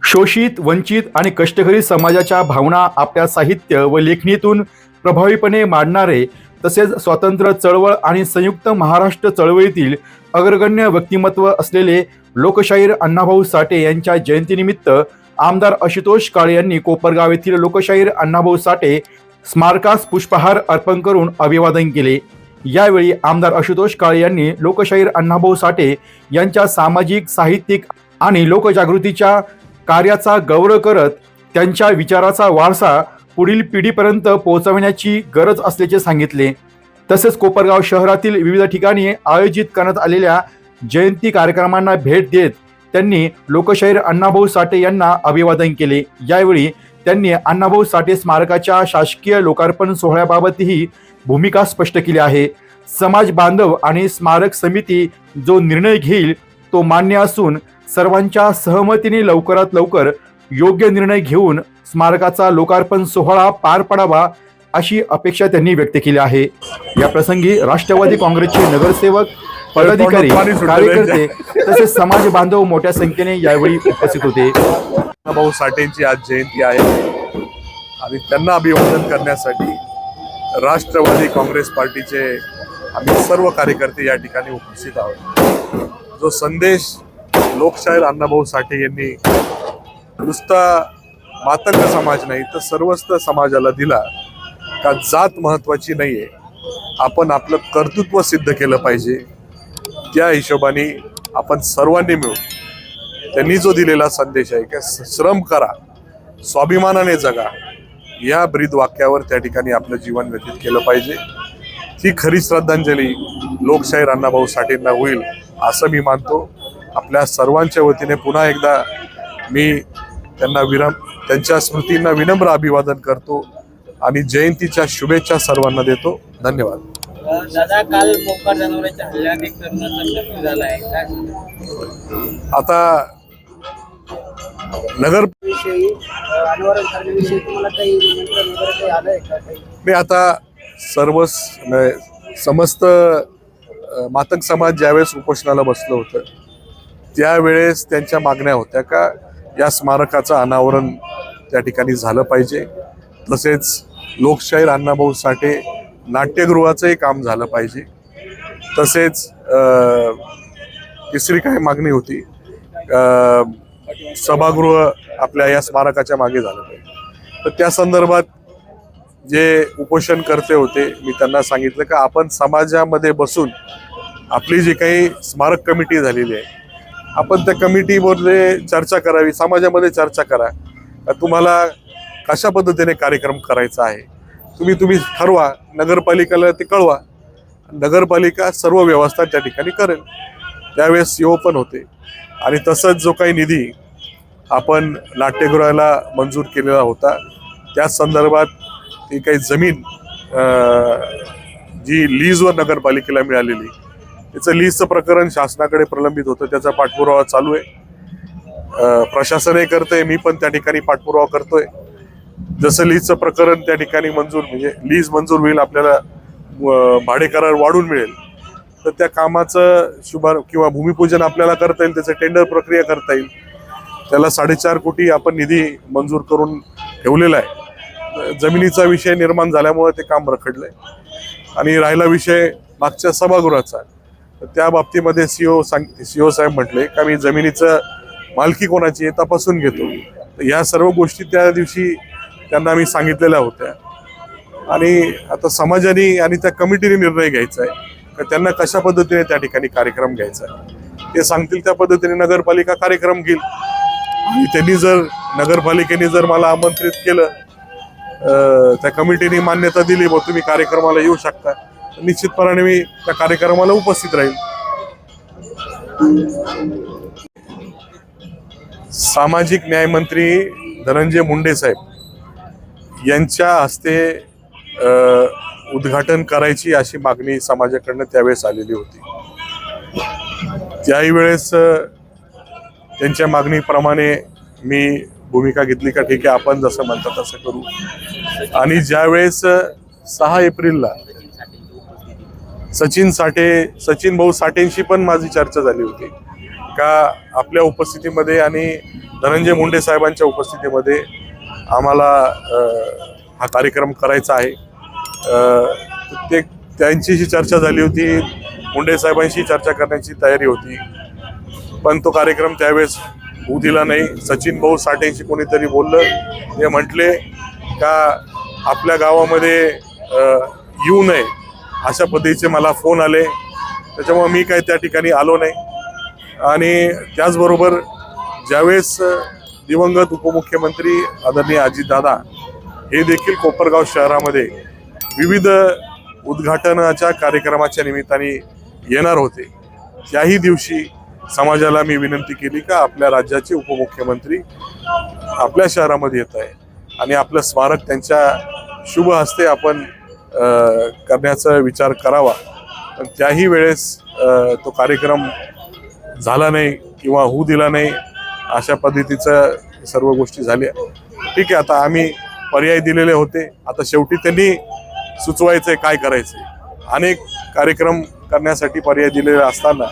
शोषित, वंचित आणि कष्टकरी समाजाच्या भावना आपल्या साहित्य व लेखणीतून प्रभावीपणे मांडणारे, तसेच स्वातंत्र्य चळवळ आणि संयुक्त महाराष्ट्र चळवळीतील अग्रगण्य व्यक्तिमत्व असलेले लोकशाहीर अण्णाभाऊ साठे यांच्या जयंतीनिमित्त आमदार आशुतोष काळे यांनी कोपरगाव येथील लोकशाहीर अण्णाभाऊ साठे स्मारकास पुष्पहार अर्पण करून अभिवादन केले। यावेळी आमदार आशुतोष काळे यांनी लोकशाहीर अण्णाभाऊ साठे यांच्या सामाजिक, साहित्यिक आणि लोकजागृतीच्या कार्याचा गौरव करत त्यांच्या विचाराचा वारसा पुढील पिढीपर्यंत पोहोचवण्याची गरज असल्याचे सांगितले। तसेच कोपरगाव शहरातील विविध ठिकाणी आयोजित करण्यात आलेल्या जयंती कार्यक्रमांना भेट देत त्यांनी लोकशाहीर अण्णाभाऊ साठे यांना अभिवादन केले। यावेळी त्यांनी अण्णाभाऊ साठे स्मारकाच्या शासकीय लोकार्पण सोहळ्याबाबतही भूमिका स्पष्ट केली आहे। समाज बांधव आणि स्मारक समिती जो निर्णय घेईल तो मान्य असून सर्वांच्या सहमतीने लवकरात लवकर योग्य निर्णय घेऊन स्मारकाचा लोकार्पण सोहळा पार पडावा अशी अपेक्षा त्यांनी व्यक्त केली आहे। या प्रसंगी राष्ट्रवादी काँग्रेसचे नगरसेवक, पदाधिकारी, कार्यकर्ते तसेच समाज बांधव मोठ्या संख्येने यावेळी उपस्थित होते। अण्णाभाऊ साठेंची आज जयंती आहे आणि त्यांना अभिवादन करण्यासाठी राष्ट्रवादी काँग्रेस पार्टीचे आम्ही सर्व कार्यकर्ते या ठिकाणी उपस्थित आहोत। जो संदेश लोकशाहीर अण्णाभाऊ साठे यांनी नुसता मातंग समाज नाही तर सर्वच समाजाला दिला का जात महत्वाची नाहीये, आपण आपलं कर्तृत्व सिद्ध केलं पाहिजे। त्या हिशोबाने आपण सर्वांनी मिळून त्यांनी जो दिलेला संदेश आहे की श्रम करा, स्वाभिमानाने जगा, या ब्रीद वाक्यावर त्या ठिकाणी आपलं जीवन व्यतीत केलं पाहिजे। ही खरी श्रद्धांजली लोकशाहीर अण्णाभाऊ साठेंना होईल असं मी मानतो। आपल्या सर्वांच्या वतीने पुन्हा एकदा मी त्यांच्या स्मृतींना विनम्र अभिवादन करतो आणि जयंतीच्या शुभेच्छा सर्वांना देतो। धन्यवाद। दादा, काल मोकार जनावरांच्या हल्ल्यात एक तरुणाचा मृत्यू झाला आहे, काय आता नगर विषयी तुम्हाला काही निमंत्रण वगैरे काही आलंय का? मी आता समस्त मातंग समाज ज्यावेळेस उपोषणाला बसलं होतं त्यावेळेस त्यांच्या मागण्या होत्या का या स्मारकाचं अनावरण त्या ठिकाणी झालं पाहिजे, तसेच लोकशाहीर अण्णाभाऊ साठे नाट्यगृहाचंही काम झालं पाहिजे, तसेच तिसरी काय मागणी होती, सभागृह आपल्या या स्मारकाच्या मागे झालं पाहिजे। तर त्या संदर्भात जे उपोषण करते होते मी त्यांना सांगितलं का आपण समाजामध्ये बसून आपली जी काही स्मारक कमिटी झालेली आहे आपण त्या कमिटीमध्ये चर्चा करावी, समाजामध्ये चर्चा करा, तुम्हाला कशा पद्धतीने कार्यक्रम करायचा आहे तुम्ही ठरवा, नगरपालिकेला ते कळवा, नगरपालिका सर्व व्यवस्था त्या ठिकाणी करेल। त्यावेळेस सीओ पण होते आणि तसंच जो काही निधी आपण नाट्यगृहाला मंजूर केलेला होता त्या संदर्भात ती काही जमीन जी लीजवर नगरपालिकेला मिळालेली त्याचं लीजचं प्रकरण शासनाकडे प्रलंबित होतं, त्याचा पाठपुरावा चालू आहे। प्रशासनही करतंय, मी पण त्या ठिकाणी पाठपुरावा करतोय। जसं लीजचं प्रकरण त्या ठिकाणी म्हणजे लीज मंजूर होईल, आपल्याला भाडे करार वाढून मिळेल तर त्या कामाचं शुभारंभ किंवा भूमिपूजन आपल्याला करता येईल, त्याचं टेंडर प्रक्रिया करता येईल। त्याला 4.5 कोटी आपण निधी मंजूर करून ठेवलेला आहे। जमिनीचा विषय निर्माण झाल्यामुळे ते काम रखडलंय आणि राहिला विषय मागच्या सभागृहाचा, त्या बाबतीमध्ये सीओ साहेब म्हटले का मी जमिनीचं मालकी कोणाची आहे तपासून घेतो। या सर्व गोष्टी त्या दिवशी त्यांना मी सांगितलेल्या होत्या आणि आता समाजाने आणि त्या कमिटीने निर्णय घ्यायचा आहे का त्यांना कशा पद्धतीने त्या ठिकाणी कार्यक्रम घ्यायचा आहे, ते सांगतील त्या पद्धतीने नगरपालिका कार्यक्रम घेईल। आणि त्यांनी जर नगरपालिकेने जर मला आमंत्रित केलं, त्या कमिटीने मान्यता दिली व तुम्ही कार्यक्रमाला येऊ शकता, निश्चितपणाने मी त्या कार्यक्रमाला उपस्थित राहील। सामाजिक न्याय मंत्री धनंजय मुंडे साहेब यांच्या हस्ते उद्घाटन करायची अशी मागणी समाजाकडनं त्यावेळेस आलेली होती। त्याही वेळेस त्यांच्या मागणीप्रमाणे मी भूमिका घेतली का ठीक आहे आपण जसं म्हणता तसं करू। आणि ज्यावेळेस 6 एप्रिलला सचिन भाऊ साठेंशी पण माझी चर्चा झाली होती का आपल्या उपस्थितीमध्ये आणि धनंजय मुंडे साहेबांच्या उपस्थितीमध्ये आम्हाला हा कार्यक्रम करायचा आहे. त्यांच्याशी चर्चा झाली होती, मुंडे साहेबांशी चर्चा करण्याची तयारी होती, पण तो कार्यक्रम त्यावेळेस होऊ दिला नाही. सचिन भाऊ साठेंशी कोणीतरी बोललं, ते म्हटले का आपल्या गावामध्ये येऊ नये अशा पद्धतीचे मला फोन आले. त्याच्यामुळे मी काही त्या ठिकाणी आलो नाही. आणि त्याचबरोबर ज्यावेळेस दिवंगत उपमुख्यमंत्री आदरणीय अजितदादा हे देखील कोपरगाव शहरामध्ये विविध उद्घाटनाच्या कार्यक्रमाच्या निमित्ताने येणार होते, त्याही दिवशी समाजाला मी विनंती केली का आपल्या राज्याचे उपमुख्यमंत्री आपल्या शहरामध्ये येत आहे आणि आपलं स्मारक त्यांच्या शुभ हस्ते आपण करण्याचा विचार करावा. पण त्याही वेळेस तो कार्यक्रम झाला नाही किंवा होऊ दिला नाही, अशा पद्धतीचं सर्व गोष्टी झाल्या. ठीक आहे, आता आम्ही पर्याय दिलेले होते, आता शेवटी त्यांनी सुचवायचंय काय करायचंय. अनेक कार्यक्रम करण्यासाठी पर्याय दिलेले असताना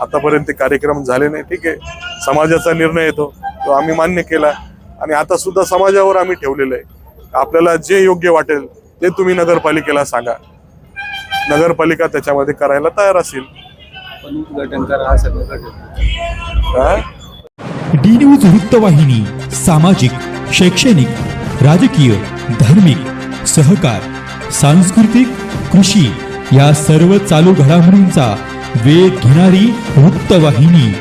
आतापर्यंत ते कार्यक्रम झाले नाही. ठीक आहे, समाजाचा निर्णय येतो तो आम्ही मान्य केला आणि आता सुद्धा समाजावर आम्ही ठेवलेलं आहे. आपल्याला जे योग्य वाटेल ते तुम्ही नगरपालिकेला सांगा, नगरपालिका त्याच्यामध्ये करायला तयार असेल. डी न्यूज वृत्तवाहिनी सामाजिक, शैक्षणिक, राजकीय, धार्मिक, सहकार, सांस्कृतिक, कृषी या सर्व चालू घडामोडींचा वेध घेणारी वृत्तवाहिनी.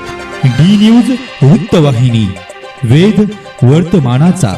डी न्यूज वृत्तवाहिनी, वेध वर्तमानाचा.